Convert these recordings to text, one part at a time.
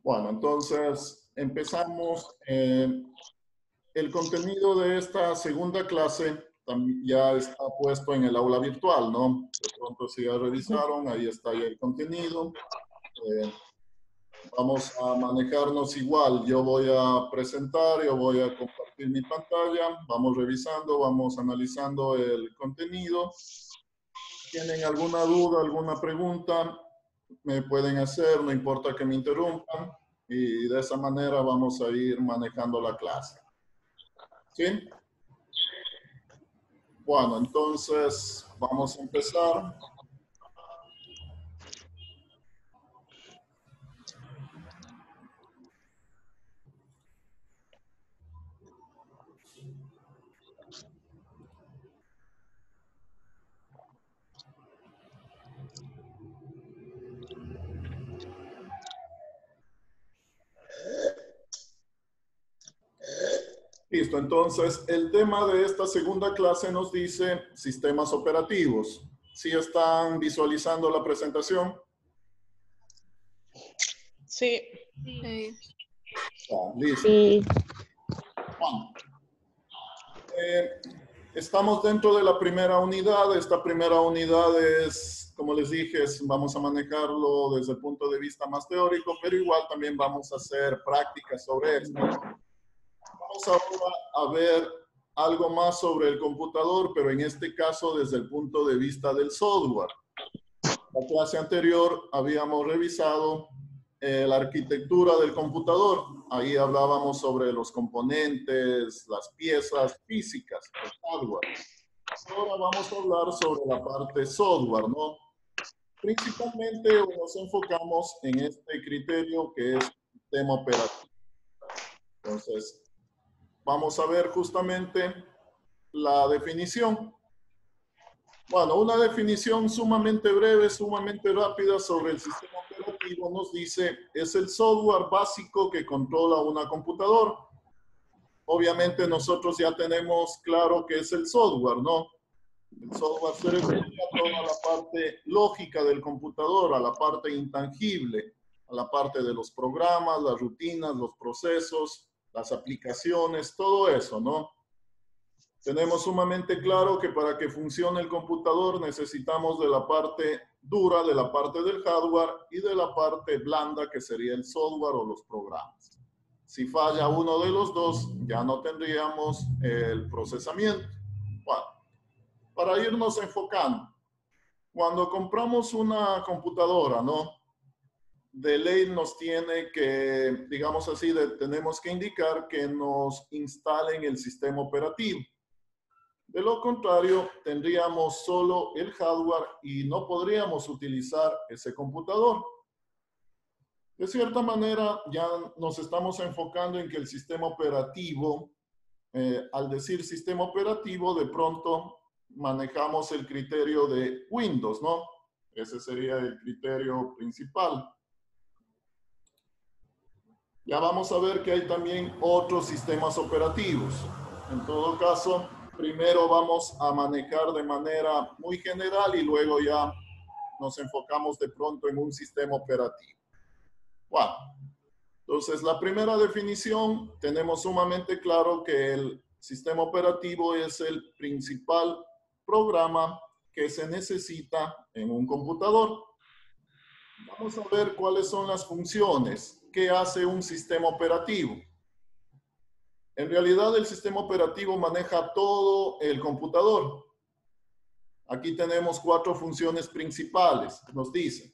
Bueno, entonces empezamos. El contenido de esta segunda clase ya está puesto en el aula virtual, ¿no? De pronto, si ya revisaron, ahí está ya el contenido. Vamos a manejarnos igual. Yo voy a presentar, yo voy a compartir mi pantalla. Vamos revisando, vamos analizando el contenido. ¿Tienen alguna duda, alguna pregunta? Me pueden hacer, no importa que me interrumpan. Y de esa manera vamos a ir manejando la clase. ¿Sí? Bueno, entonces vamos a empezar. Listo, entonces el tema de esta segunda clase nos dice sistemas operativos. ¿Sí están visualizando la presentación? Sí. Listo. Sí. Bueno, estamos dentro de la primera unidad. Esta primera unidad es, como les dije, vamos a manejarlo desde el punto de vista más teórico, pero igual también vamos a hacer prácticas sobre esto. Vamos ahora a ver algo más sobre el computador, pero en este caso desde el punto de vista del software. La clase anterior habíamos revisado la arquitectura del computador. Ahí hablábamos sobre los componentes, las piezas físicas, el hardware. Ahora vamos a hablar sobre la parte software, ¿no? Principalmente nos enfocamos en este criterio que es sistema operativo. Entonces, vamos a ver justamente la definición. Bueno, una definición sumamente breve, sumamente rápida sobre el sistema operativo nos dice, es el software básico que controla una computadora. Obviamente nosotros ya tenemos claro qué es el software, ¿no? El software se refiere a toda la parte lógica del computador, a la parte intangible, a la parte de los programas, las rutinas, los procesos, las aplicaciones, todo eso, ¿no? Tenemos sumamente claro que para que funcione el computador necesitamos de la parte dura, de la parte del hardware y de la parte blanda que sería el software o los programas. Si falla uno de los dos, ya no tendríamos el procesamiento. Bueno, para irnos enfocando, cuando compramos una computadora, ¿no? De ley nos tiene que, digamos así, tenemos que indicar que nos instalen el sistema operativo. De lo contrario, tendríamos solo el hardware y no podríamos utilizar ese computador. De cierta manera, ya nos estamos enfocando en que el sistema operativo, al decir sistema operativo, de pronto manejamos el criterio de Windows, ¿no? Ese sería el criterio principal. Ya vamos a ver que hay también otros sistemas operativos. En todo caso, primero vamos a manejar de manera muy general y luego ya nos enfocamos de pronto en un sistema operativo. Bueno, entonces la primera definición, tenemos sumamente claro que el sistema operativo es el principal programa que se necesita en un computador. Vamos a ver cuáles son las funciones que hace un sistema operativo. En realidad, el sistema operativo maneja todo el computador. Aquí tenemos 4 funciones principales. Nos dice,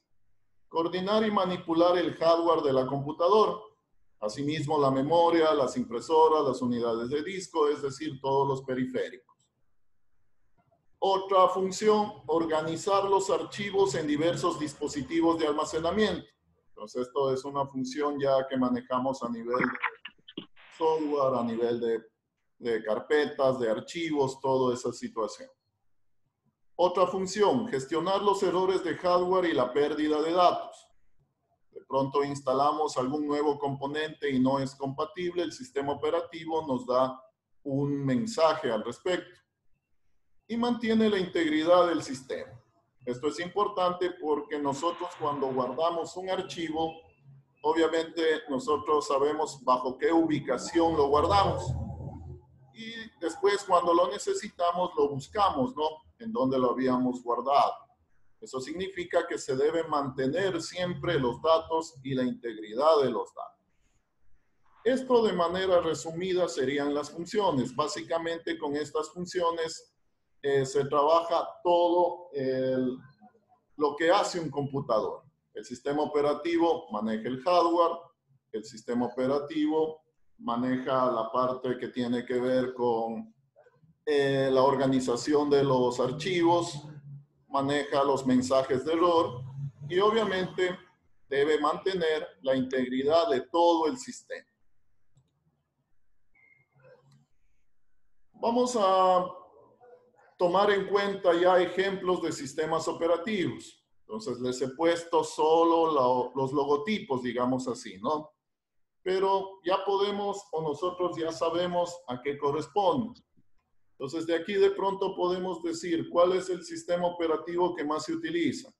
coordinar y manipular el hardware de la computadora. Asimismo, la memoria, las impresoras, las unidades de disco, es decir, todos los periféricos. Otra función, organizar los archivos en diversos dispositivos de almacenamiento. Entonces, esto es una función ya que manejamos a nivel de software, a nivel de carpetas, de archivos, toda esa situación. Otra función, gestionar los errores de hardware y la pérdida de datos. De pronto instalamos algún nuevo componente y no es compatible, el sistema operativo nos da un mensaje al respecto. Y mantiene la integridad del sistema. Esto es importante porque nosotros cuando guardamos un archivo, obviamente nosotros sabemos bajo qué ubicación lo guardamos. Y después cuando lo necesitamos lo buscamos, ¿no? En dónde lo habíamos guardado. Eso significa que se deben mantener siempre los datos y la integridad de los datos. Esto de manera resumida serían las funciones. Básicamente con estas funciones se trabaja todo lo que hace un computador. El sistema operativo maneja el hardware, el sistema operativo maneja la parte que tiene que ver con la organización de los archivos, maneja los mensajes de error y obviamente debe mantener la integridad de todo el sistema. Vamos a tomar en cuenta ya ejemplos de sistemas operativos. Entonces les he puesto solo los logotipos, digamos así, ¿no? Pero ya podemos o nosotros ya sabemos a qué corresponde. Entonces de aquí de pronto podemos decir cuál es el sistema operativo que más se utiliza.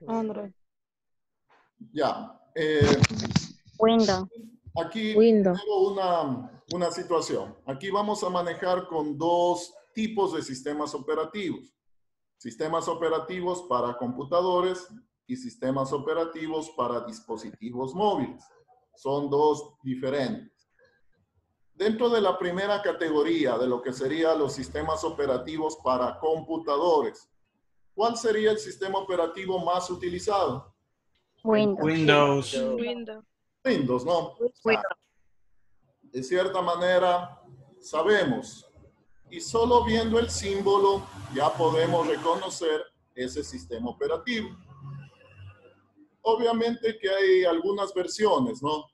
Android. Ya. Windows. Aquí Windows. tengo una situación. Aquí vamos a manejar con dos tipos de sistemas operativos. Sistemas operativos para computadores y sistemas operativos para dispositivos móviles. Son dos diferentes. Dentro de la primera categoría de lo que serían los sistemas operativos para computadores, ¿cuál sería el sistema operativo más utilizado? Windows. Windows, ¿no? O sea, de cierta manera, sabemos. Y solo viendo el símbolo ya podemos reconocer ese sistema operativo. Obviamente que hay algunas versiones, ¿no?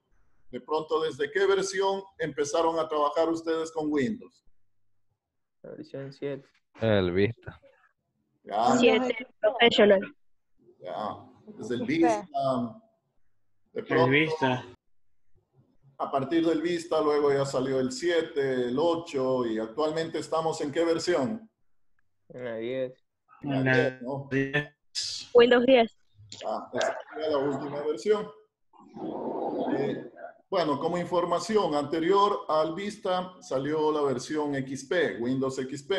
De pronto, ¿desde qué versión empezaron a trabajar ustedes con Windows? La versión 7. El Vista. Ya, 7 Professional. ya. Desde el Vista. De El pronto, Vista. a partir del Vista, luego ya salió el 7, el 8 y actualmente estamos ¿en qué versión? En la 10. En la 10, ¿no? Windows 10. Esa sería la última versión. Bueno, como información, anterior al Vista salió la versión XP, Windows XP.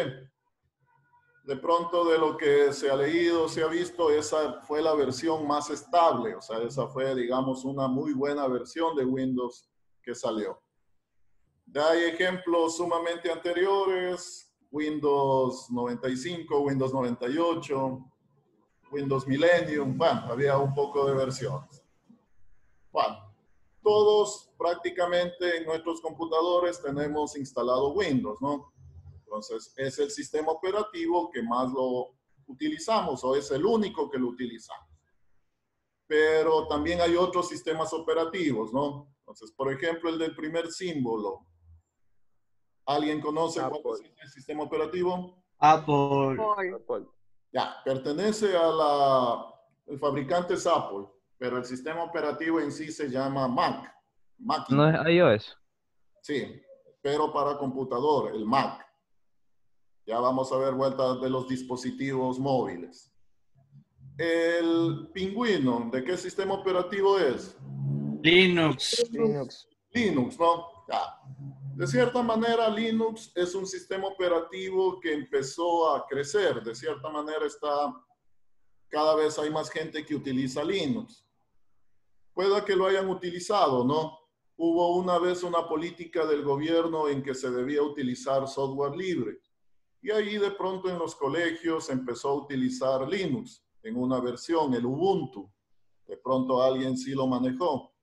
De pronto, de lo que se ha leído, se ha visto, esa fue la versión más estable. O sea, esa fue, digamos, una muy buena versión de Windows que salió. Ya hay ejemplos sumamente anteriores, Windows 95, Windows 98, Windows Millennium. Bueno, había un poco de versiones. Bueno, todos prácticamente en nuestros computadores tenemos instalado Windows, ¿no? Entonces, es el sistema operativo que más lo utilizamos o es el único que lo utilizamos. Pero también hay otros sistemas operativos, ¿no? Entonces, por ejemplo, el del primer símbolo. ¿Alguien conoce cuál es el sistema operativo? Apple. Apple. Ya, pertenece a el fabricante es Apple, pero el sistema operativo en sí se llama Mac. ¿No es iOS? Sí, pero para computador, el Mac. Ya vamos a ver vueltas de los dispositivos móviles. El pingüino, ¿de qué sistema operativo es? Linux. Linux, ¿no? Ya. De cierta manera, Linux es un sistema operativo que empezó a crecer. De cierta manera, cada vez hay más gente que utiliza Linux. Pueda que lo hayan utilizado, ¿no? Hubo una vez una política del gobierno en que se debía utilizar software libre. Y ahí de pronto en los colegios empezó a utilizar Linux en una versión, el Ubuntu. De pronto alguien sí lo manejó.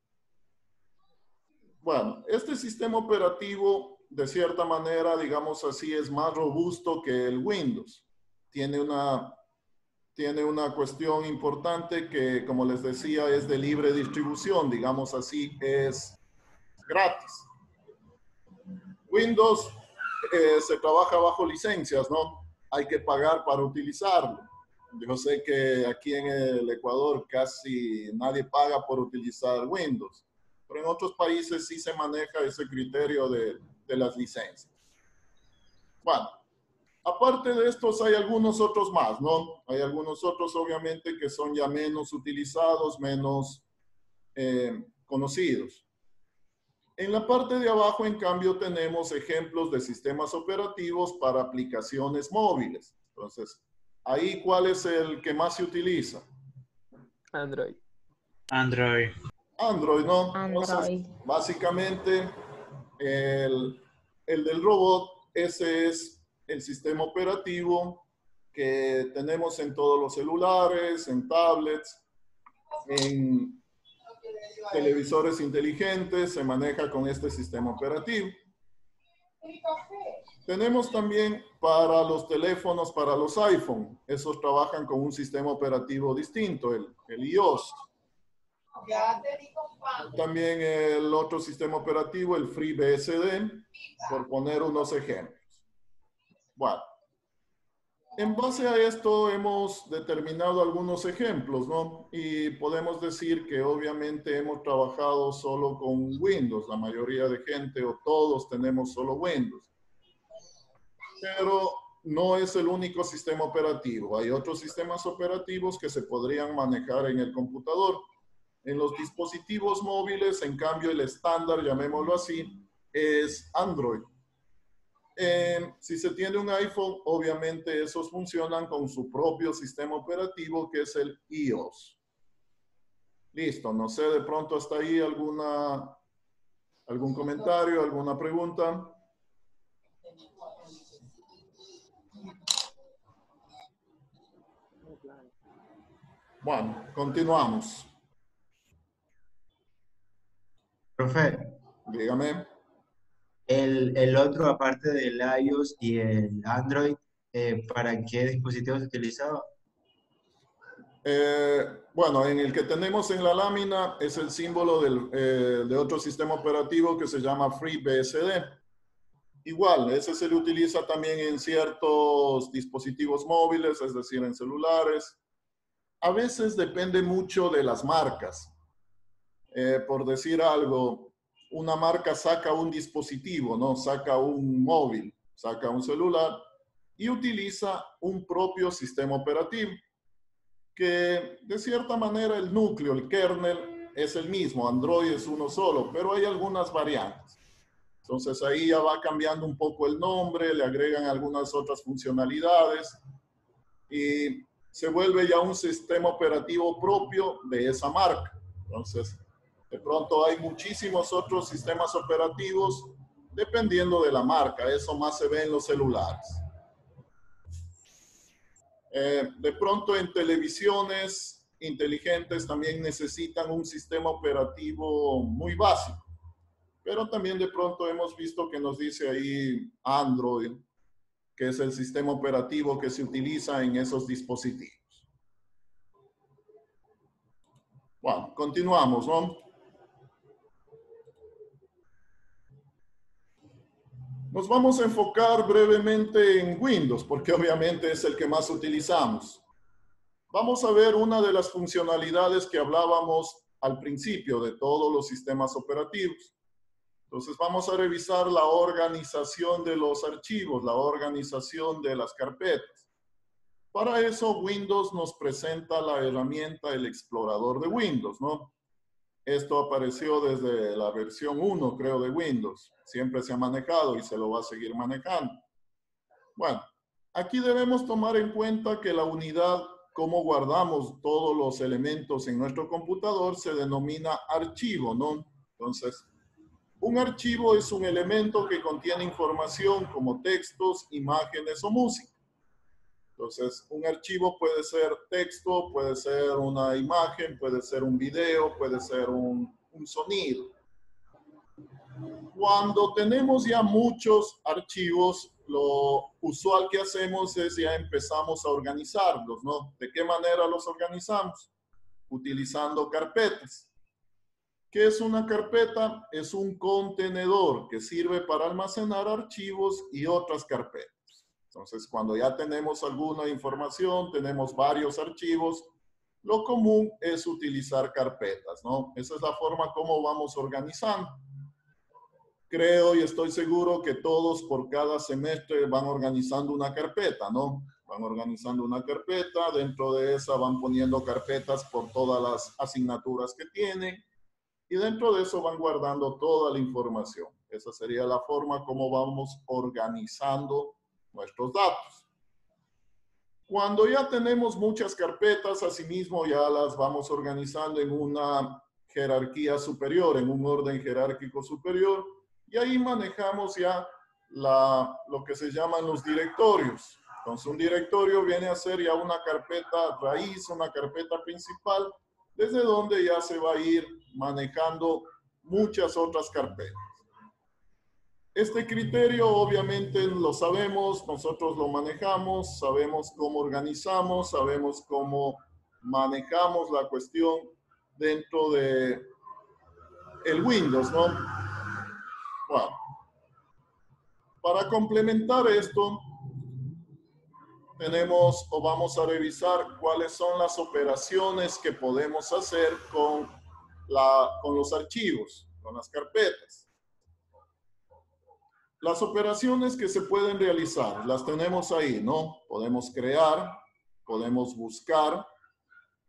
Bueno, este sistema operativo, de cierta manera, digamos así, es más robusto que el Windows. Tiene una cuestión importante que, como les decía, es de libre distribución, digamos así, es gratis. Windows se trabaja bajo licencias, ¿no? Hay que pagar para utilizarlo. Yo sé que aquí en el Ecuador casi nadie paga por utilizar Windows, pero en otros países sí se maneja ese criterio de las licencias. Bueno, Aparte de estos, hay algunos otros más, ¿no? Hay algunos otros, obviamente, que son ya menos utilizados, menos conocidos. En la parte de abajo, en cambio, tenemos ejemplos de sistemas operativos para aplicaciones móviles. Entonces, ahí, ¿cuál es el que más se utiliza? Android. Android. Android, ¿no? Entonces, Android. básicamente, el del robot, ese es el sistema operativo que tenemos en todos los celulares, en tablets, en televisores inteligentes, se maneja con este sistema operativo. Tenemos también para los teléfonos, para los iPhone, esos trabajan con un sistema operativo distinto, el iOS. También el otro sistema operativo, el FreeBSD, por poner unos ejemplos. Bueno, en base a esto hemos determinado algunos ejemplos, ¿no? Y podemos decir que obviamente hemos trabajado solo con Windows, la mayoría de gente o todos tenemos solo Windows. Pero no es el único sistema operativo. Hay otros sistemas operativos que se podrían manejar en el computador. En los dispositivos móviles, en cambio, el estándar, llamémoslo así, es Android. Si se tiene un iPhone, obviamente esos funcionan con su propio sistema operativo, que es el iOS. Listo, no sé, de pronto hasta ahí algún comentario, alguna pregunta. Bueno, continuamos. Profe, Dígame. el otro, aparte del iOS y el Android, ¿para qué dispositivo se utilizaba? Bueno, en el que tenemos en la lámina es el símbolo de otro sistema operativo que se llama FreeBSD. Igual, ese se le utiliza también en ciertos dispositivos móviles, es decir, en celulares. A veces depende mucho de las marcas. Por decir algo, una marca saca un dispositivo, ¿no? Saca un móvil, saca un celular y utiliza un propio sistema operativo que de cierta manera el núcleo, el kernel es el mismo, Android es uno solo, pero hay algunas variantes. Entonces ahí ya va cambiando un poco el nombre, le agregan algunas otras funcionalidades y se vuelve ya un sistema operativo propio de esa marca. Entonces, de pronto hay muchísimos otros sistemas operativos dependiendo de la marca. Eso más se ve en los celulares. De pronto en televisiones inteligentes también necesitan un sistema operativo muy básico. Pero también de pronto hemos visto que nos dice ahí Android, que es el sistema operativo que se utiliza en esos dispositivos. Bueno, continuamos, ¿no? Nos vamos a enfocar brevemente en Windows, porque obviamente es el que más utilizamos. Vamos a ver una de las funcionalidades que hablábamos al principio de todos los sistemas operativos. Entonces vamos a revisar la organización de los archivos, la organización de las carpetas. Para eso Windows nos presenta la herramienta, el explorador de Windows, ¿no? Esto apareció desde la versión 1, creo, de Windows. Siempre se ha manejado y se lo va a seguir manejando. Bueno, aquí debemos tomar en cuenta que la unidad, cómo guardamos todos los elementos en nuestro computador, se denomina archivo, ¿no? Entonces, un archivo es un elemento que contiene información como textos, imágenes o música. Entonces, un archivo puede ser texto, puede ser una imagen, puede ser un video, puede ser un sonido. Cuando tenemos ya muchos archivos, lo usual que hacemos es ya empezamos a organizarlos, ¿no? ¿De qué manera los organizamos? Utilizando carpetas. ¿Qué es una carpeta? Es un contenedor que sirve para almacenar archivos y otras carpetas. Entonces, cuando ya tenemos alguna información, tenemos varios archivos, lo común es utilizar carpetas, ¿no? Esa es la forma como vamos organizando. Ok, creo y estoy seguro que todos por cada semestre van organizando una carpeta, ¿no? Van organizando una carpeta, dentro de esa van poniendo carpetas por todas las asignaturas que tienen y dentro de eso van guardando toda la información. Esa sería la forma como vamos organizando nuestros datos. Cuando ya tenemos muchas carpetas, asimismo ya las vamos organizando en una jerarquía superior, en un orden jerárquico superior, y ahí manejamos ya lo que se llaman los directorios. Entonces, un directorio viene a ser ya una carpeta raíz, una carpeta principal, desde donde ya se va a ir manejando muchas otras carpetas. Este criterio obviamente lo sabemos, nosotros lo manejamos, sabemos cómo organizamos, sabemos cómo manejamos la cuestión dentro de el Windows, ¿no? Bueno, para complementar esto, tenemos o vamos a revisar cuáles son las operaciones que podemos hacer con los archivos, con las carpetas. Las operaciones que se pueden realizar, las tenemos ahí, ¿no? Podemos crear, podemos buscar,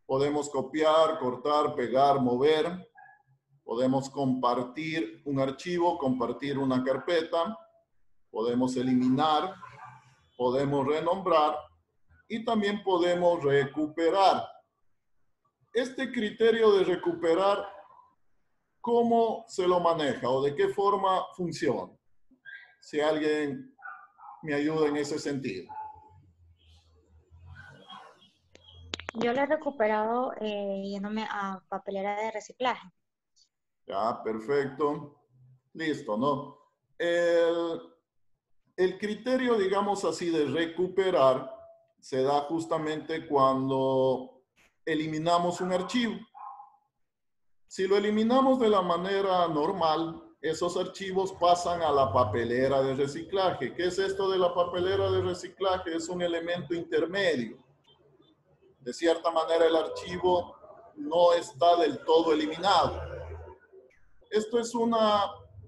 podemos copiar, cortar, pegar, mover, podemos compartir un archivo, compartir una carpeta, podemos eliminar, podemos renombrar y también podemos recuperar. Este criterio de recuperar, ¿cómo se lo maneja o de qué forma funciona? Si alguien me ayuda en ese sentido. Yo lo he recuperado yéndome a papelera de reciclaje. Ya, perfecto. Listo, ¿no? El criterio, digamos así, de recuperar se da justamente cuando eliminamos un archivo. Si lo eliminamos de la manera normal, esos archivos pasan a la papelera de reciclaje. ¿Qué es esto de la papelera de reciclaje? Es un elemento intermedio. De cierta manera, el archivo no está del todo eliminado. Esto es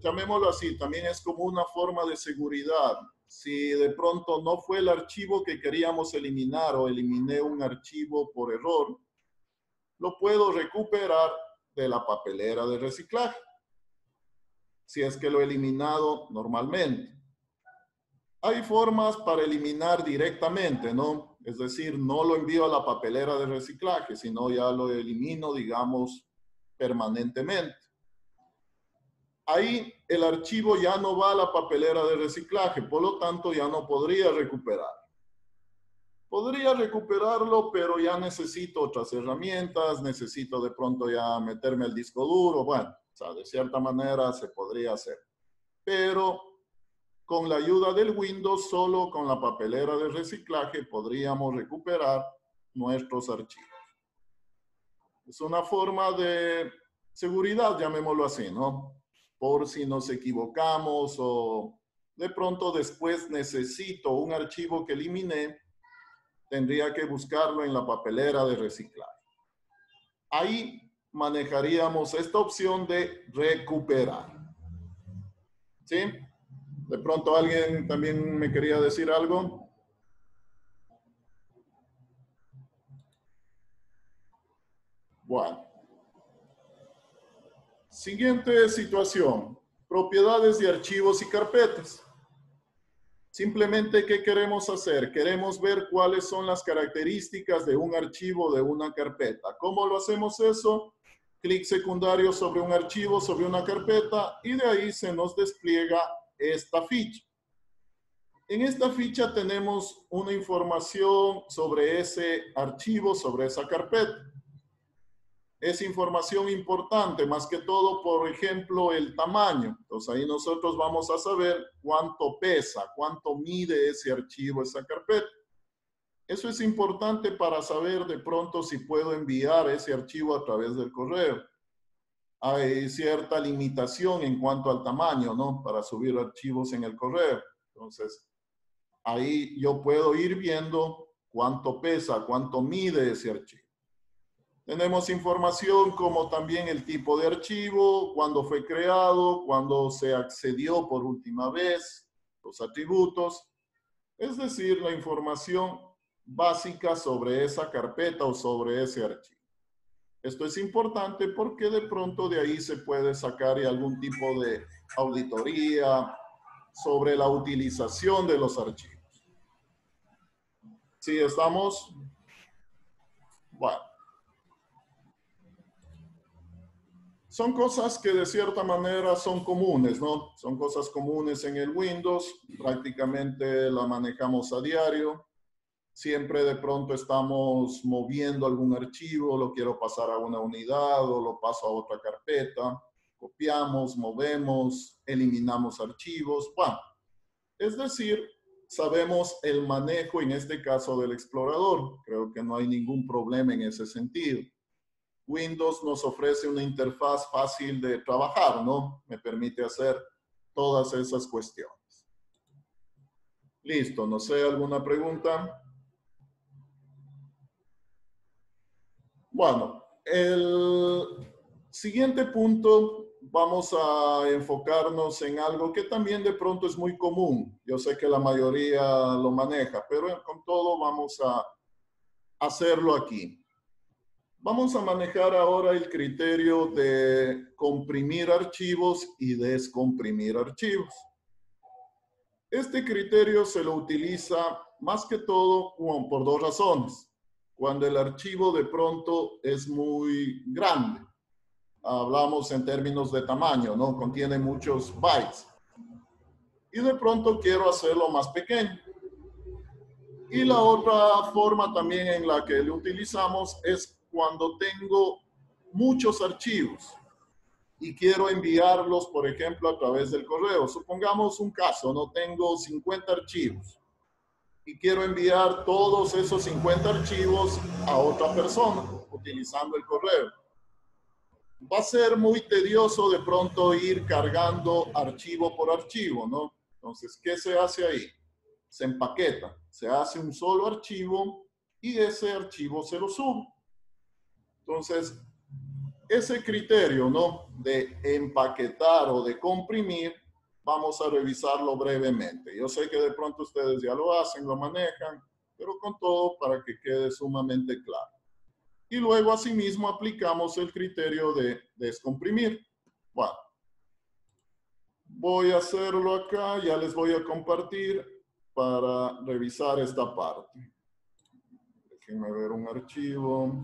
llamémoslo así, también es como una forma de seguridad. Si de pronto no fue el archivo que queríamos eliminar o eliminé un archivo por error, lo puedo recuperar de la papelera de reciclaje, si es que lo he eliminado normalmente. Hay formas para eliminar directamente, ¿no? Es decir, no lo envío a la papelera de reciclaje, sino ya lo elimino, digamos, permanentemente. Ahí el archivo ya no va a la papelera de reciclaje, por lo tanto ya no podría recuperar. Podría recuperarlo, pero ya necesito otras herramientas, necesito de pronto ya meterme al disco duro, bueno, o sea, de cierta manera se podría hacer. Pero con la ayuda del Windows, solo con la papelera de reciclaje podríamos recuperar nuestros archivos. Es una forma de seguridad, llamémoslo así, ¿no? Por si nos equivocamos o de pronto después necesito un archivo que eliminé, tendría que buscarlo en la papelera de reciclaje. Ahí manejaríamos esta opción de recuperar. ¿Sí? De pronto alguien también me quería decir algo. Bueno. Siguiente situación. Propiedades de archivos y carpetas. Simplemente, ¿qué queremos hacer? Queremos ver cuáles son las características de un archivo, de una carpeta. ¿Cómo lo hacemos eso? Clic secundario sobre un archivo, sobre una carpeta, y de ahí se nos despliega esta ficha. En esta ficha tenemos una información sobre ese archivo, sobre esa carpeta. Es información importante, más que todo, por ejemplo, el tamaño. Entonces ahí nosotros vamos a saber cuánto pesa, cuánto mide ese archivo, esa carpeta. Eso es importante para saber de pronto si puedo enviar ese archivo a través del correo. Hay cierta limitación en cuanto al tamaño, ¿no? Para subir archivos en el correo. Entonces, ahí yo puedo ir viendo cuánto pesa, cuánto mide ese archivo. Tenemos información como también el tipo de archivo, cuándo fue creado, cuándo se accedió por última vez, los atributos, es decir, la información básica sobre esa carpeta o sobre ese archivo. Esto es importante porque de pronto de ahí se puede sacar algún tipo de auditoría sobre la utilización de los archivos. ¿Sí estamos? Bueno. Son cosas que de cierta manera son comunes, ¿no? Son cosas comunes en el Windows, prácticamente la manejamos a diario. Siempre de pronto estamos moviendo algún archivo, lo quiero pasar a una unidad o lo paso a otra carpeta. Copiamos, movemos, eliminamos archivos. Bueno, es decir, sabemos el manejo en este caso del explorador. Creo que no hay ningún problema en ese sentido. Windows nos ofrece una interfaz fácil de trabajar, ¿no? Me permite hacer todas esas cuestiones. Listo, no sé, ¿alguna pregunta? Bueno, el siguiente punto vamos a enfocarnos en algo que también de pronto es muy común. Yo sé que la mayoría lo maneja, pero con todo vamos a hacerlo aquí. Vamos a manejar ahora el criterio de comprimir archivos y descomprimir archivos. Este criterio se lo utiliza más que todo por dos razones. Cuando el archivo de pronto es muy grande. Hablamos en términos de tamaño, ¿no? Contiene muchos bytes. Y de pronto quiero hacerlo más pequeño. Y la otra forma también en la que lo utilizamos es cuando tengo muchos archivos y quiero enviarlos, por ejemplo, a través del correo. Supongamos un caso, no tengo 50 archivos y quiero enviar todos esos 50 archivos a otra persona utilizando el correo. Va a ser muy tedioso de pronto ir cargando archivo por archivo, ¿no? Entonces, ¿qué se hace ahí? Se empaqueta, se hace un solo archivo y ese archivo se lo subo. Entonces, ese criterio, ¿no? De empaquetar o de comprimir, vamos a revisarlo brevemente. Yo sé que de pronto ustedes ya lo hacen, lo manejan, pero con todo para que quede sumamente claro. Y luego, asimismo, aplicamos el criterio de descomprimir. Bueno, voy a hacerlo acá, ya les voy a compartir para revisar esta parte. Déjenme ver un archivo.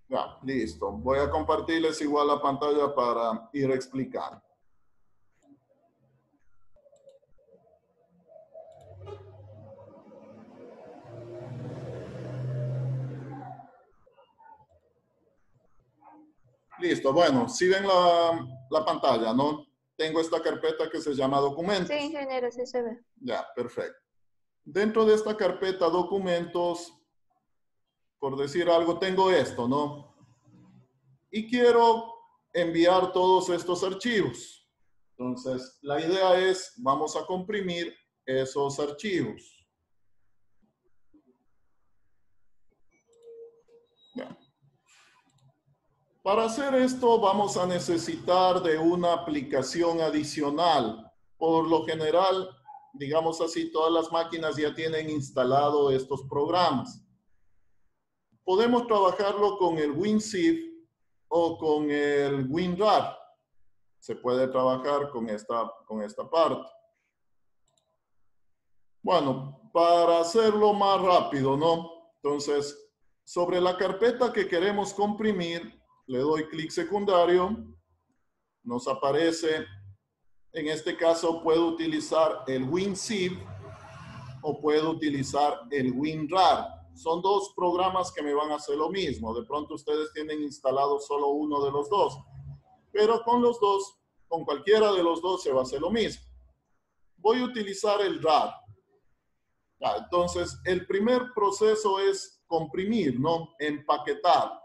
Ya, listo. Voy a compartirles igual la pantalla para ir explicando. Listo, bueno, si ven la pantalla, ¿no? Tengo esta carpeta que se llama documentos. Sí, ingeniero, sí se ve. Ya, perfecto. Dentro de esta carpeta documentos, por decir algo, tengo esto, ¿no? Y quiero enviar todos estos archivos. Entonces, la idea es, vamos a comprimir esos archivos. Ya. Para hacer esto vamos a necesitar de una aplicación adicional. Por lo general, digamos así, todas las máquinas ya tienen instalado estos programas. Podemos trabajarlo con el WinZip o con el WinRAR. Se puede trabajar con esta parte. Bueno, para hacerlo más rápido, ¿no? Entonces, sobre la carpeta que queremos comprimir, le doy clic secundario, nos aparece, en este caso puedo utilizar el WinZip o puedo utilizar el WinRAR. son dos programas que me van a hacer lo mismo. De pronto ustedes tienen instalado solo uno de los dos, pero con los dos, con cualquiera de los dos se va a hacer lo mismo. Voy a utilizar el RAR. Entonces, el primer proceso es comprimir, ¿no? Empaquetar.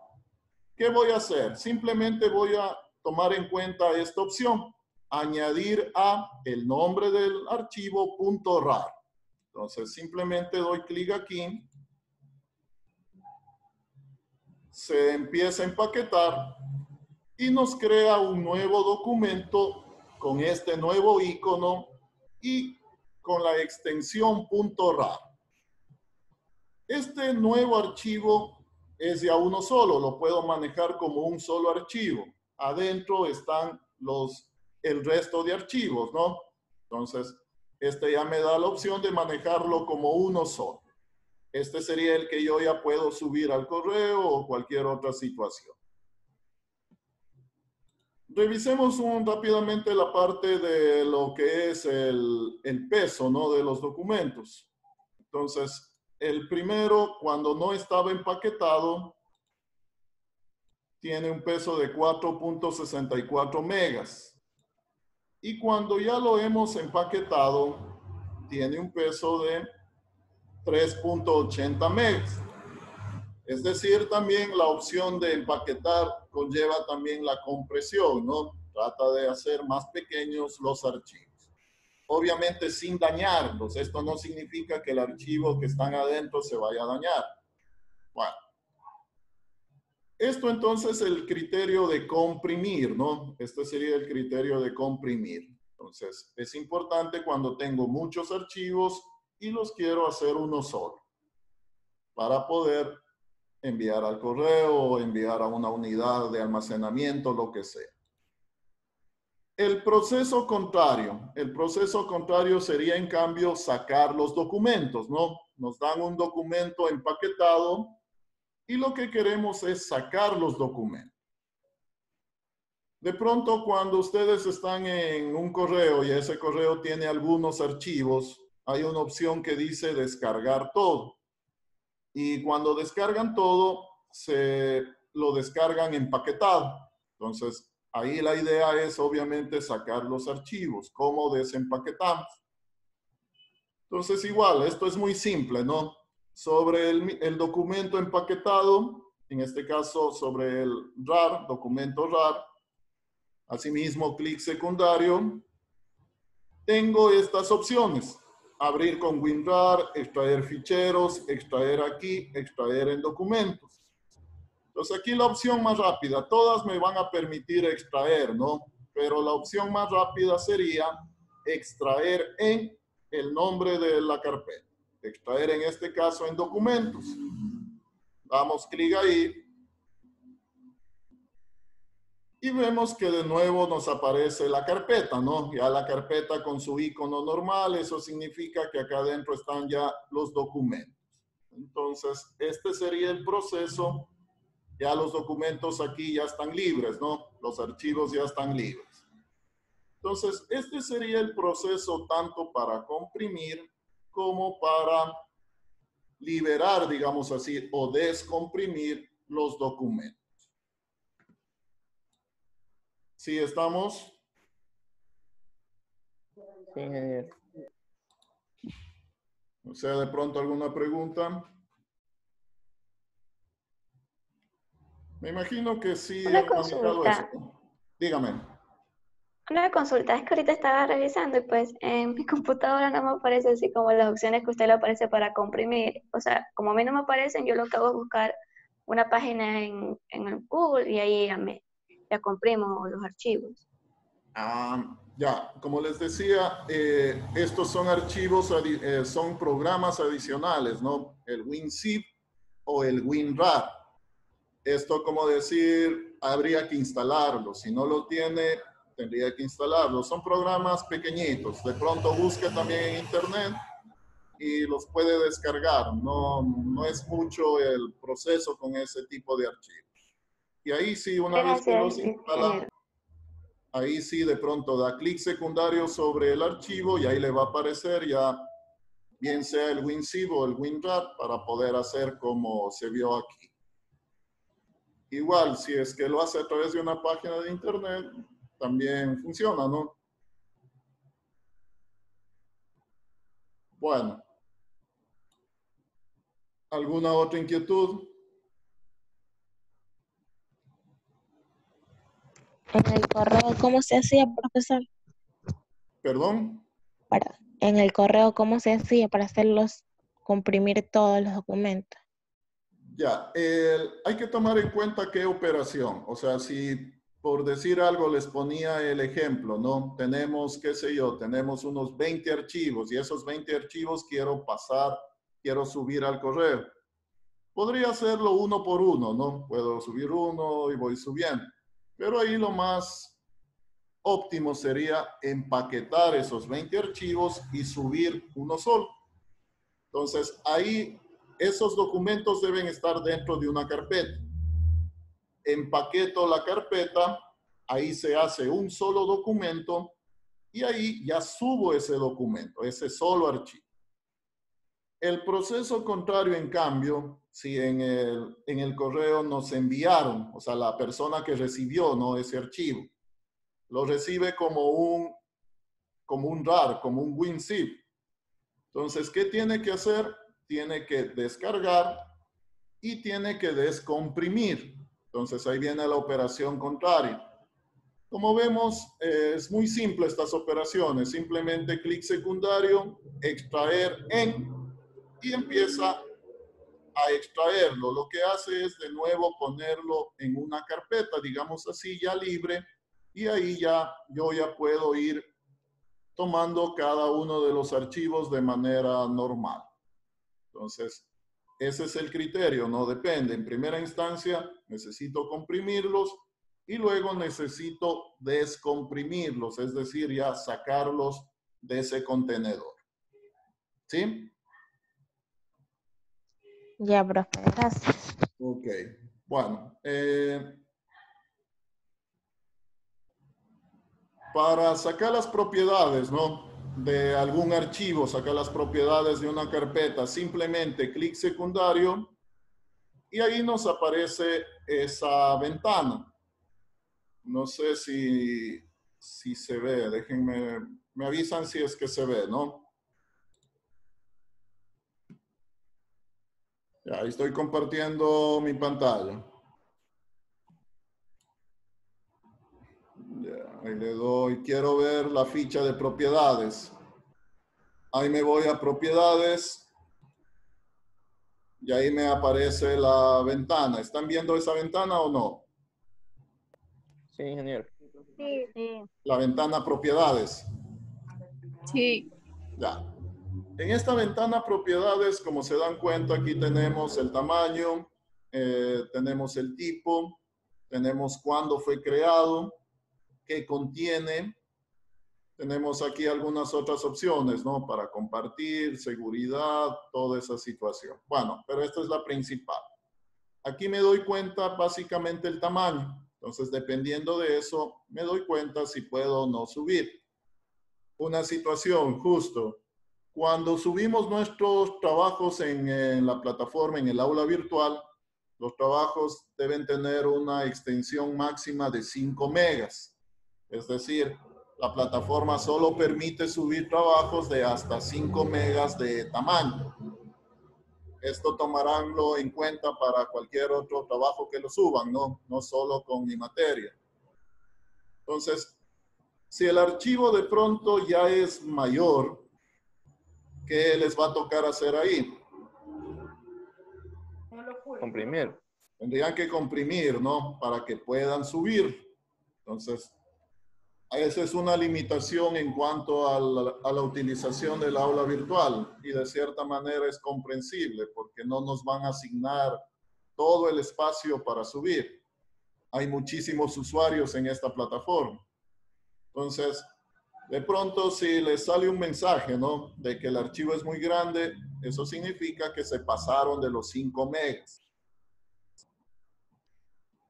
¿Qué voy a hacer? Simplemente voy a tomar en cuenta esta opción. Añadir a el nombre del archivo .rar. Entonces, simplemente doy clic aquí. Se empieza a empaquetar y nos crea un nuevo documento con este nuevo icono y con la extensión .rar. Este nuevo archivo es ya uno solo, lo puedo manejar como un solo archivo. Adentro están el resto de archivos, ¿no? Entonces, este ya me da la opción de manejarlo como uno solo. Este sería el que yo ya puedo subir al correo o cualquier otra situación. Revisemos rápidamente la parte de lo que es el peso, ¿no? De los documentos. Entonces, el primero, cuando no estaba empaquetado, tiene un peso de 4.64 megas. Y cuando ya lo hemos empaquetado, tiene un peso de 3.80 megas. Es decir, también la opción de empaquetar conlleva también la compresión, ¿no? Trata de hacer más pequeños los archivos. Obviamente sin dañarlos. Esto no significa que el archivo que están adentro se vaya a dañar. Bueno. Esto entonces es el criterio de comprimir, ¿no? Este sería el criterio de comprimir. Entonces, es importante cuando tengo muchos archivos y los quiero hacer uno solo para poder enviar al correo o enviar a una unidad de almacenamiento, lo que sea. El proceso contrario sería en cambio sacar los documentos, ¿no? Nos dan un documento empaquetado y lo que queremos es sacar los documentos. De pronto, cuando ustedes están en un correo y ese correo tiene algunos archivos, hay una opción que dice descargar todo. Y cuando descargan todo, lo descargan empaquetado. Entonces, ahí la idea es obviamente sacar los archivos. ¿Cómo desempaquetamos? Entonces, igual, esto es muy simple, ¿no? Sobre el documento empaquetado, en este caso sobre el RAR, documento RAR, asimismo clic secundario, tengo estas opciones. Abrir con WinRAR, extraer ficheros, extraer aquí, extraer en documentos. Entonces aquí la opción más rápida, todas me van a permitir extraer, ¿no? Pero la opción más rápida sería extraer en el nombre de la carpeta. Extraer en este caso en documentos. Damos clic ahí. Y vemos que de nuevo nos aparece la carpeta, ¿no? Ya la carpeta con su icono normal, eso significa que acá adentro están ya los documentos. Entonces, este sería el proceso. Ya los documentos aquí ya están libres, ¿no? Los archivos ya están libres. Entonces, este sería el proceso tanto para comprimir como para liberar, digamos así, o descomprimir los documentos. ¿Sí estamos? Sí, ingeniero. O sea, de pronto alguna pregunta. Me imagino que sí. Una consulta. Dígame. Una consulta, es que ahorita estaba revisando y pues en mi computadora no me aparece así como las opciones que a usted le aparece para comprimir. O sea, como a mí no me aparecen, yo lo que hago es buscar una página en el Google y ahí ya comprimo los archivos. Ya, como les decía, estos son archivos, son programas adicionales, ¿no? El WinZip o el WinRAR. Esto, como decir, habría que instalarlo. Si no lo tiene, tendría que instalarlo. Son programas pequeñitos. De pronto busque también en internet y los puede descargar. No es mucho el proceso con ese tipo de archivos. Y ahí sí, una vez que los instala, ahí sí de pronto da clic secundario sobre el archivo y ahí le va a aparecer ya bien sea el WinZip o el WinRAR, para poder hacer como se vio aquí. Igual, si es que lo hace a través de una página de internet, también funciona, ¿no? Bueno. ¿Alguna otra inquietud? En el correo, ¿cómo se hacía, profesor? ¿Perdón? En el correo, ¿cómo se hacía para hacerlos, comprimir todos los documentos? Ya, hay que tomar en cuenta qué operación. O sea, si por decir algo les ponía el ejemplo, ¿no? Tenemos, qué sé yo, tenemos unos 20 archivos y esos 20 archivos quiero subir al correo. Podría hacerlo uno por uno, ¿no? Puedo subir uno y voy subiendo. Pero ahí lo más óptimo sería empaquetar esos 20 archivos y subir uno solo. Entonces, ahí esos documentos deben estar dentro de una carpeta. Empaqueto la carpeta, ahí se hace un solo documento y ahí ya subo ese documento, ese solo archivo. El proceso contrario, en cambio, si en el correo nos enviaron, o sea, la persona que recibió, ¿no?, ese archivo, lo recibe como un RAR, como un WinZip. Entonces, ¿qué tiene que hacer? Tiene que descargar y tiene que descomprimir. Entonces, ahí viene la operación contraria. Como vemos, es muy simple estas operaciones. Simplemente clic secundario, extraer en, y empieza a extraerlo. Lo que hace es de nuevo ponerlo en una carpeta, digamos así, ya libre, y ahí yo ya puedo ir tomando cada uno de los archivos de manera normal. Entonces, ese es el criterio, no depende. En primera instancia, necesito comprimirlos y luego necesito descomprimirlos, es decir, ya sacarlos de ese contenedor. ¿Sí? Ya, profe, gracias. Ok. Bueno, para sacar las propiedades, ¿no?, de algún archivo, sacar las propiedades de una carpeta, simplemente clic secundario y ahí nos aparece esa ventana. No sé si se ve, déjenme, me avisan si es que se ve, ¿no? Ya, ahí estoy compartiendo mi pantalla. Ya, ahí le doy, quiero ver la ficha de propiedades. Ahí me voy a propiedades y ahí me aparece la ventana. ¿Están viendo esa ventana o no? Sí, ingeniero. Sí, sí. La ventana propiedades. Sí. Ya. En esta ventana propiedades, como se dan cuenta, aquí tenemos el tamaño, tenemos el tipo, tenemos cuándo fue creado, qué contiene. Tenemos aquí algunas otras opciones, ¿no? Para compartir, seguridad, toda esa situación. Bueno, pero esta es la principal. Aquí me doy cuenta básicamente el tamaño. Entonces, dependiendo de eso, me doy cuenta si puedo o no subir. Una situación, justo, cuando subimos nuestros trabajos en la plataforma, en el aula virtual, los trabajos deben tener una extensión máxima de 5 megas. Es decir, la plataforma solo permite subir trabajos de hasta 5 megas de tamaño. Esto tomaránlo en cuenta para cualquier otro trabajo que lo suban, ¿no? No solo con mi materia. Entonces, si el archivo de pronto ya es mayor, ¿qué les va a tocar hacer ahí? Comprimir. Tendrían que comprimir, ¿no? Para que puedan subir. Entonces, esa es una limitación en cuanto a la utilización del aula virtual y de cierta manera es comprensible porque no nos van a asignar todo el espacio para subir. Hay muchísimos usuarios en esta plataforma. Entonces, de pronto si les sale un mensaje, ¿no?, de que el archivo es muy grande, eso significa que se pasaron de los 5 megas.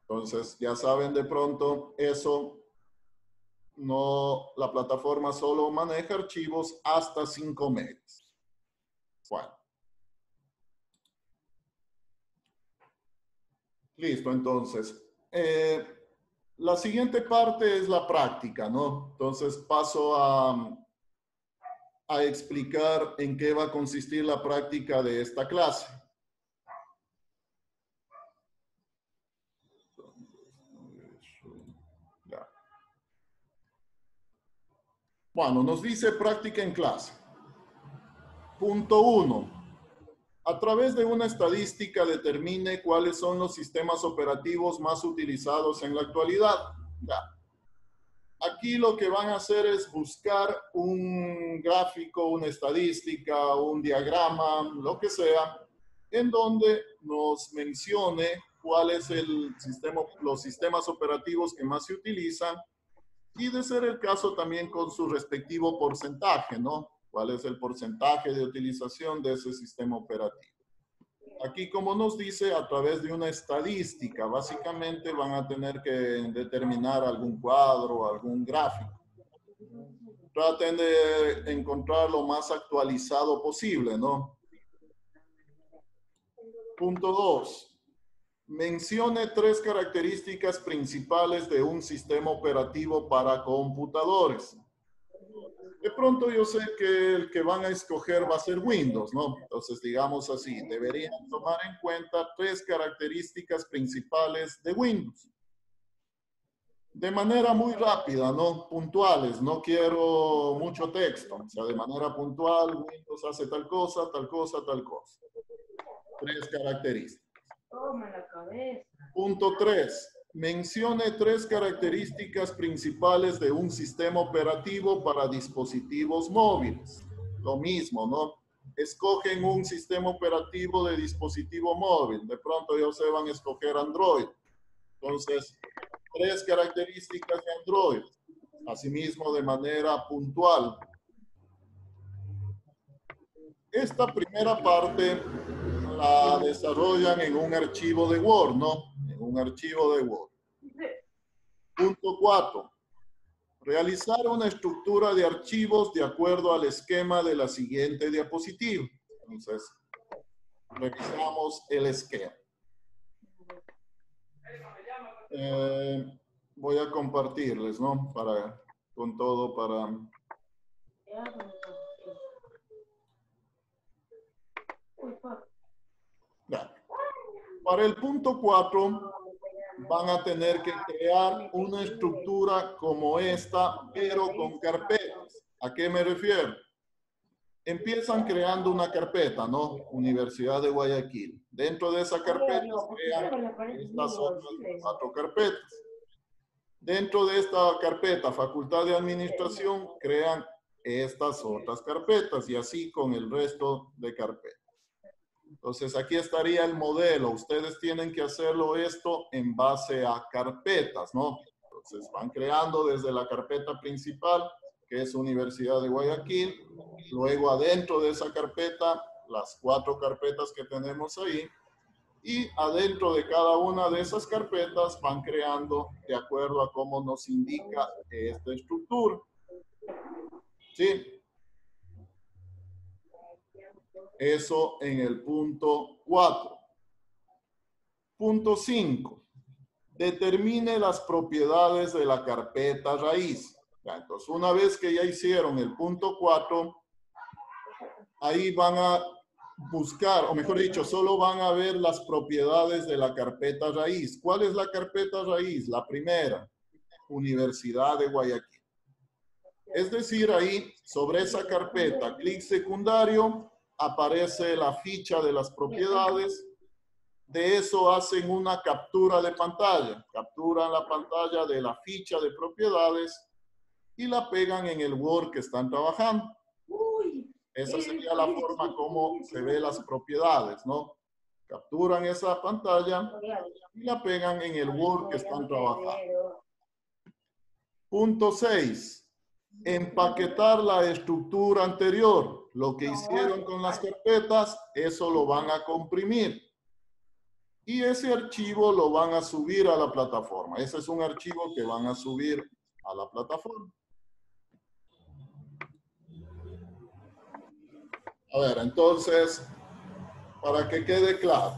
Entonces, ya saben de pronto eso. No, la plataforma solo maneja archivos hasta 5 megas. Bueno. Listo, entonces. La siguiente parte es la práctica, ¿no? Entonces paso a explicar en qué va a consistir la práctica de esta clase. Ya. Bueno, nos dice práctica en clase. Punto 1. A través de una estadística determine cuáles son los sistemas operativos más utilizados en la actualidad. Ya. Aquí lo que van a hacer es buscar un gráfico, una estadística, un diagrama, lo que sea, en donde nos mencione cuál es el sistema, los sistemas operativos que más se utilizan y, de ser el caso, también con su respectivo porcentaje, ¿no? ¿Cuál es el porcentaje de utilización de ese sistema operativo? Aquí, como nos dice, a través de una estadística, básicamente van a tener que determinar algún cuadro, algún gráfico. Traten de encontrar lo más actualizado posible, ¿no? Punto 2. Mencione 3 características principales de un sistema operativo para computadores. De pronto yo sé que el que van a escoger va a ser Windows, ¿no? Entonces, digamos así, deberían tomar en cuenta 3 características principales de Windows. De manera muy rápida, ¿no? Puntuales, no quiero mucho texto. O sea, de manera puntual, Windows hace tal cosa, tal cosa, tal cosa. 3 características. Toma la cabeza. Punto 3. Mencione 3 características principales de un sistema operativo para dispositivos móviles. Lo mismo, ¿no? Escogen un sistema operativo de dispositivo móvil. De pronto ellos se van a escoger Android. Entonces, 3 características de Android. Asimismo, de manera puntual. Esta primera parte la desarrollan en un archivo de Word, ¿no? En un archivo de Word. Punto 4. Realizar una estructura de archivos de acuerdo al esquema de la siguiente diapositiva. Entonces, revisamos el esquema. Voy a compartirles, ¿no? Con todo para... Ya. Para el punto 4 van a tener que crear una estructura como esta, pero con carpetas. ¿A qué me refiero? Empiezan creando una carpeta, ¿no? Universidad de Guayaquil. Dentro de esa carpeta crean estas otras 4 carpetas. Dentro de esta carpeta, Facultad de Administración, crean estas otras carpetas y así con el resto de carpetas. Entonces, aquí estaría el modelo. Ustedes tienen que hacerlo esto en base a carpetas, ¿no? Entonces, van creando desde la carpeta principal, que es Universidad de Guayaquil. Luego, adentro de esa carpeta, las 4 carpetas que tenemos ahí. Y adentro de cada una de esas carpetas van creando de acuerdo a cómo nos indica esta estructura. ¿Sí? Eso en el punto 4. Punto 5. Determine las propiedades de la carpeta raíz. Entonces, una vez que ya hicieron el punto 4, ahí van a buscar, o mejor dicho, solo van a ver las propiedades de la carpeta raíz. ¿Cuál es la carpeta raíz? La primera, Universidad de Guayaquil. Es decir, ahí, sobre esa carpeta, clic secundario, aparece la ficha de las propiedades. De eso hacen una captura de pantalla. Capturan la pantalla de la ficha de propiedades y la pegan en el Word que están trabajando. Esa sería la forma como se ve las propiedades, ¿no? Capturan esa pantalla y la pegan en el Word que están trabajando. Punto 6. Empaquetar la estructura anterior. Lo que hicieron con las carpetas, eso lo van a comprimir. Y ese archivo lo van a subir a la plataforma. Ese es un archivo que van a subir a la plataforma. A ver, entonces, para que quede claro,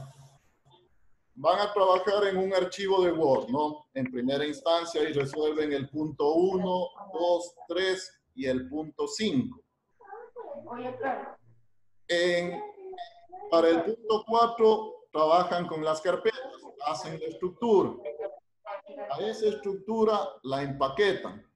van a trabajar en un archivo de Word, ¿no? En primera instancia y resuelven el punto 1, 2, 3 y el punto 5. Para el punto 4, trabajan con las carpetas, hacen la estructura. A esa estructura la empaquetan.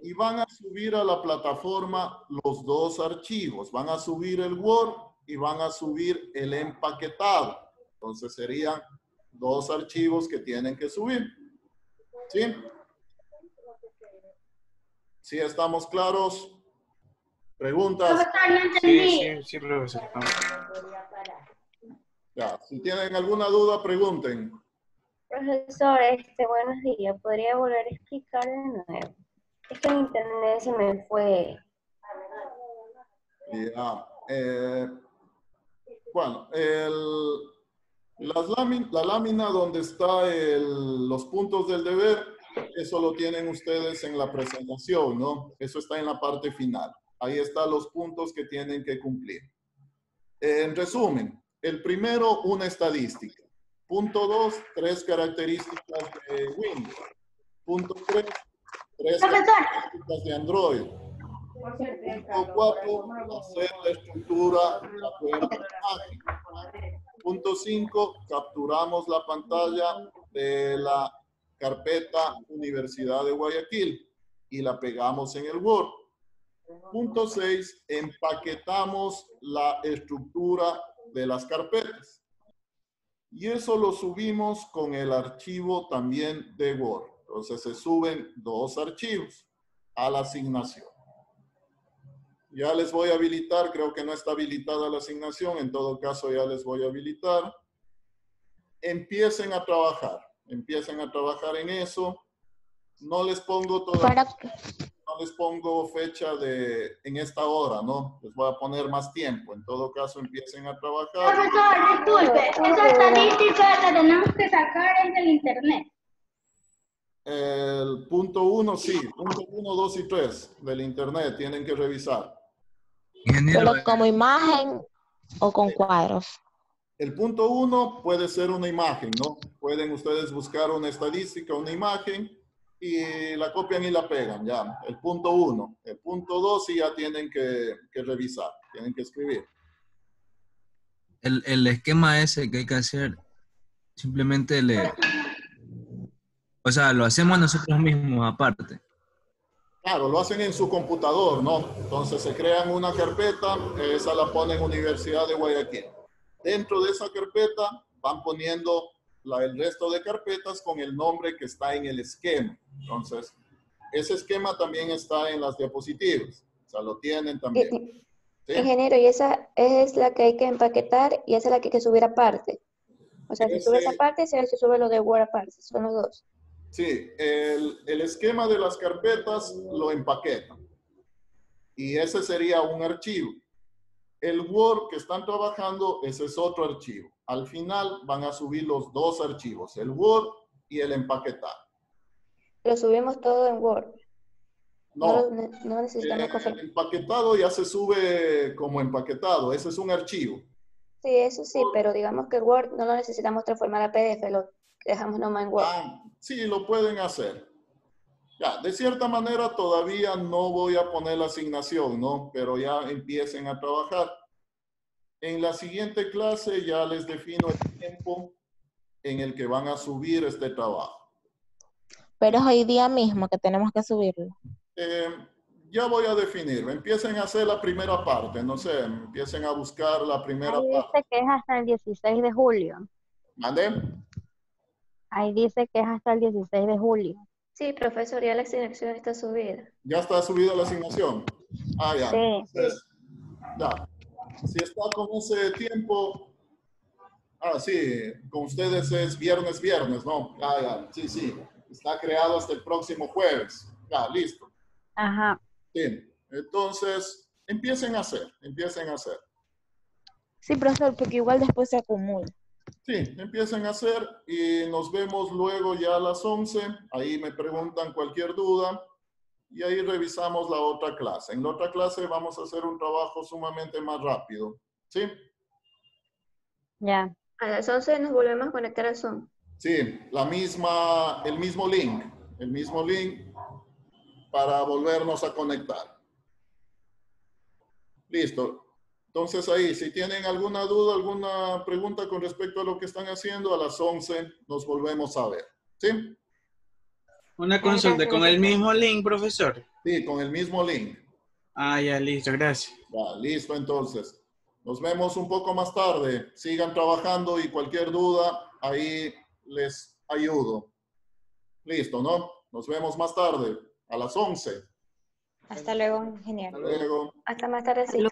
Y van a subir a la plataforma los dos archivos. Van a subir el Word y van a subir el empaquetado. Entonces serían dos archivos que tienen que subir. ¿Sí? ¿Sí estamos claros? ¿Preguntas? Sí, profesor. Ya, si tienen alguna duda, pregunten. Profesor, buenos días. ¿Podría volver a explicar de nuevo? Es que el internet se me fue. Ya. Bueno, la lámina donde están los puntos del deber, eso lo tienen ustedes en la presentación, ¿no? Eso está en la parte final. Ahí están los puntos que tienen que cumplir. En resumen, el primero, una estadística. Punto 2, 3 características de Windows. Punto 3, 3 características de Android. Punto 4, hacer la estructura de acuerdo a la imagen. Punto 5, capturamos la pantalla de la carpeta Universidad de Guayaquil y la pegamos en el Word. Punto 6, empaquetamos la estructura de las carpetas. Y eso lo subimos con el archivo también de Word. Entonces se suben dos archivos a la asignación. Ya les voy a habilitar, creo que no está habilitada la asignación, en todo caso ya les voy a habilitar. Empiecen a trabajar en eso. No les pongo no les pongo fecha en esta hora, ¿no? Les voy a poner más tiempo. En todo caso, empiecen a trabajar. Profesor, disculpe, esa estadística la tenemos que sacar en el internet. El punto 1, sí. Punto 1, 2 y 3 del internet tienen que revisar. Pero como imagen o con cuadros. El punto 1 puede ser una imagen, ¿no? Pueden ustedes buscar una estadística, una imagen, y la copian y la pegan, ya. El punto 1. El punto 2 sí ya tienen que revisar, tienen que escribir. El esquema ese que hay que hacer, simplemente o sea, lo hacemos nosotros mismos aparte. Claro, lo hacen en su computador, ¿no? Entonces se crean una carpeta, esa la ponen Universidad de Guayaquil. Dentro de esa carpeta van poniendo el resto de carpetas con el nombre que está en el esquema. Entonces, ese esquema también está en las diapositivas. O sea, lo tienen también. ¿Sí? Ingeniero, y esa es la que hay que empaquetar y esa es la que hay que subir aparte. O sea, se sube esa parte y se sube lo de Word aparte. Son los dos. Sí, el esquema de las carpetas lo empaquetan. Y ese sería un archivo. El Word que están trabajando, ese es otro archivo. Al final van a subir los dos archivos, el Word y el empaquetado. Lo subimos todo en Word. No, no necesitamos el empaquetado ya se sube como empaquetado, ese es un archivo. Sí, eso sí, pero digamos que el Word no lo necesitamos transformar a PDF, lo dejamos nomás en Word. Sí, lo pueden hacer. Ya, de cierta manera todavía no voy a poner la asignación, ¿no? Pero ya empiecen a trabajar. En la siguiente clase ya les defino el tiempo en el que van a subir este trabajo. Pero es hoy día mismo que tenemos que subirlo. Ya voy a definir. Empiecen a hacer la primera parte, no sé, empiecen a buscar la primera Ahí parte. dice que es hasta el 16 de julio. ¿Mande? Ahí dice que es hasta el 16 de julio. Sí, profesor, ya la asignación está subida. ¿Ya está subida la asignación? Ah, ya. Sí. Entonces, ya. Si está con ese tiempo, sí, con ustedes es viernes, ¿no? Ya, sí. Está creado hasta el próximo jueves. Ya, listo. Ajá. Bien. Entonces, empiecen a hacer. Sí, profesor, porque igual después se acumula. Sí, empiecen a hacer y nos vemos luego ya a las 11. Ahí me preguntan cualquier duda y ahí revisamos la otra clase. En la otra clase vamos a hacer un trabajo sumamente más rápido. ¿Sí? Ya. A las 11 nos volvemos a conectar a Zoom. Sí, el mismo link para volvernos a conectar. Listo. Entonces ahí, si tienen alguna duda, alguna pregunta con respecto a lo que están haciendo, a las 11 nos volvemos a ver. ¿Sí? Una consulta, ¿con el mismo link, profesor? Sí, con el mismo link. Ah, ya, listo, gracias. Ya, listo entonces. Nos vemos un poco más tarde. Sigan trabajando y cualquier duda, ahí les ayudo. Listo, ¿no? Nos vemos más tarde, a las 11. Hasta luego, ingeniero. Hasta luego. Hasta más tarde. Listo.